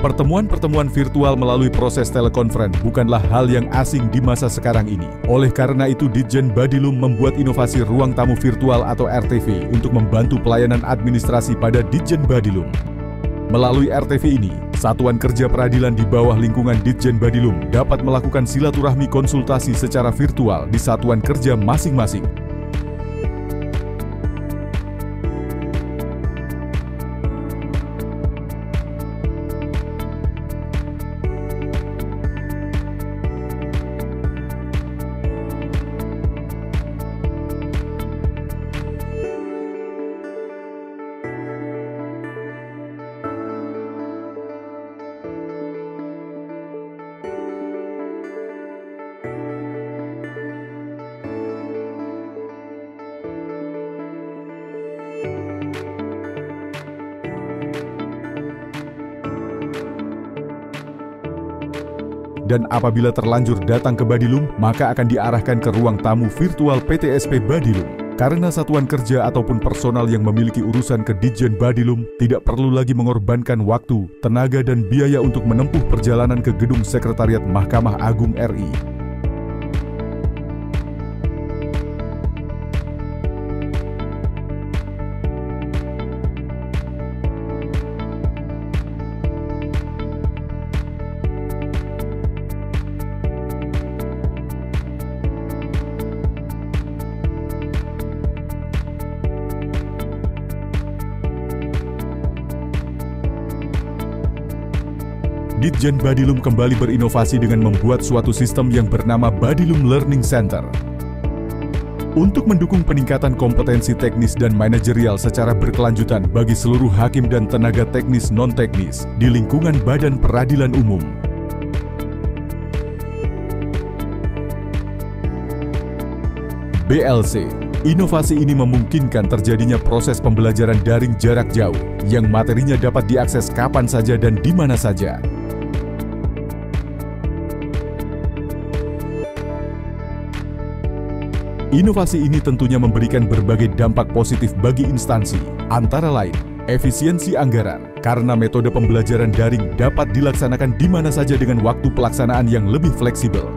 Pertemuan-pertemuan virtual melalui proses telekonferensi bukanlah hal yang asing di masa sekarang ini. Oleh karena itu, Ditjen Badilum membuat inovasi ruang tamu virtual atau RTV untuk membantu pelayanan administrasi pada Ditjen Badilum. Melalui RTV ini, satuan kerja peradilan di bawah lingkungan Ditjen Badilum dapat melakukan silaturahmi konsultasi secara virtual di satuan kerja masing-masing. Dan apabila terlanjur datang ke Badilum, maka akan diarahkan ke ruang tamu virtual PTSP Badilum. Karena satuan kerja ataupun personal yang memiliki urusan ke Ditjen Badilum tidak perlu lagi mengorbankan waktu, tenaga, dan biaya untuk menempuh perjalanan ke gedung Sekretariat Mahkamah Agung RI. Ditjen Badilum kembali berinovasi dengan membuat suatu sistem yang bernama Badilum Learning Center. Untuk mendukung peningkatan kompetensi teknis dan manajerial secara berkelanjutan bagi seluruh hakim dan tenaga teknis non-teknis di lingkungan Badan Peradilan Umum. BLC. Inovasi ini memungkinkan terjadinya proses pembelajaran daring jarak jauh yang materinya dapat diakses kapan saja dan di mana saja. Inovasi ini tentunya memberikan berbagai dampak positif bagi instansi, antara lain efisiensi anggaran, karena metode pembelajaran daring dapat dilaksanakan di mana saja dengan waktu pelaksanaan yang lebih fleksibel.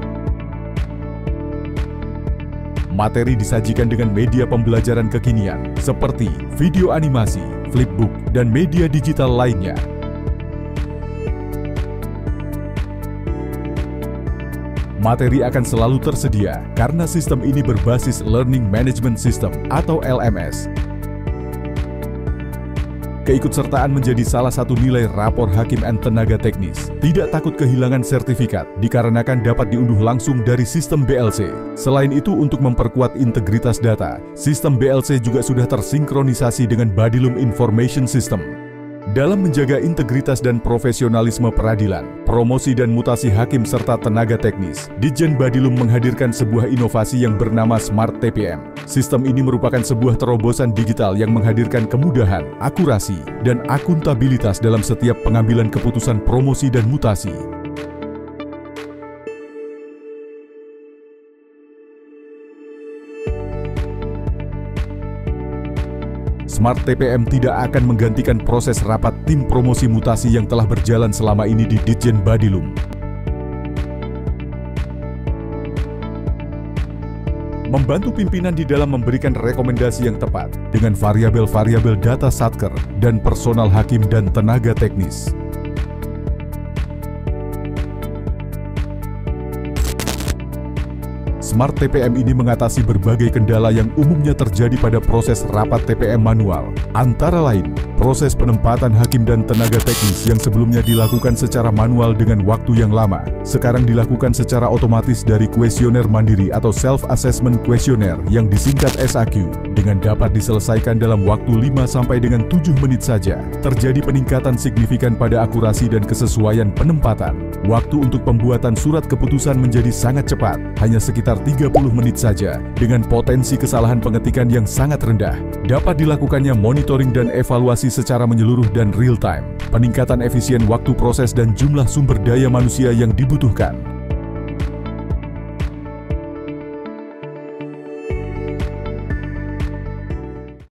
Materi disajikan dengan media pembelajaran kekinian, seperti video animasi, flipbook, dan media digital lainnya. Materi akan selalu tersedia karena sistem ini berbasis Learning Management System atau LMS. Keikutsertaan menjadi salah satu nilai rapor hakim dan tenaga teknis. Tidak takut kehilangan sertifikat dikarenakan dapat diunduh langsung dari sistem BLC. Selain itu, untuk memperkuat integritas data, sistem BLC juga sudah tersinkronisasi dengan Badilum Information System. Dalam menjaga integritas dan profesionalisme peradilan, promosi dan mutasi hakim serta tenaga teknis, Ditjen Badilum menghadirkan sebuah inovasi yang bernama Smart TPM. Sistem ini merupakan sebuah terobosan digital yang menghadirkan kemudahan, akurasi, dan akuntabilitas dalam setiap pengambilan keputusan promosi dan mutasi. Smart TPM tidak akan menggantikan proses rapat tim promosi mutasi yang telah berjalan selama ini di Ditjen Badilum. Membantu pimpinan di dalam memberikan rekomendasi yang tepat dengan variabel-variabel data satker dan personal hakim dan tenaga teknis. Smart TPM ini mengatasi berbagai kendala yang umumnya terjadi pada proses rapat TPM manual, antara lain proses penempatan hakim dan tenaga teknis yang sebelumnya dilakukan secara manual dengan waktu yang lama, sekarang dilakukan secara otomatis dari kuesioner mandiri atau Self-Assessment Questionnaire yang disingkat SAQ, dengan dapat diselesaikan dalam waktu 5 sampai dengan 7 menit saja. Terjadi peningkatan signifikan pada akurasi dan kesesuaian penempatan. Waktu untuk pembuatan surat keputusan menjadi sangat cepat, hanya sekitar 30 menit saja, dengan potensi kesalahan pengetikan yang sangat rendah. Dapat dilakukannya monitoring dan evaluasi secara menyeluruh dan real time. Peningkatan efisien waktu proses dan jumlah sumber daya manusia yang dibutuhkan.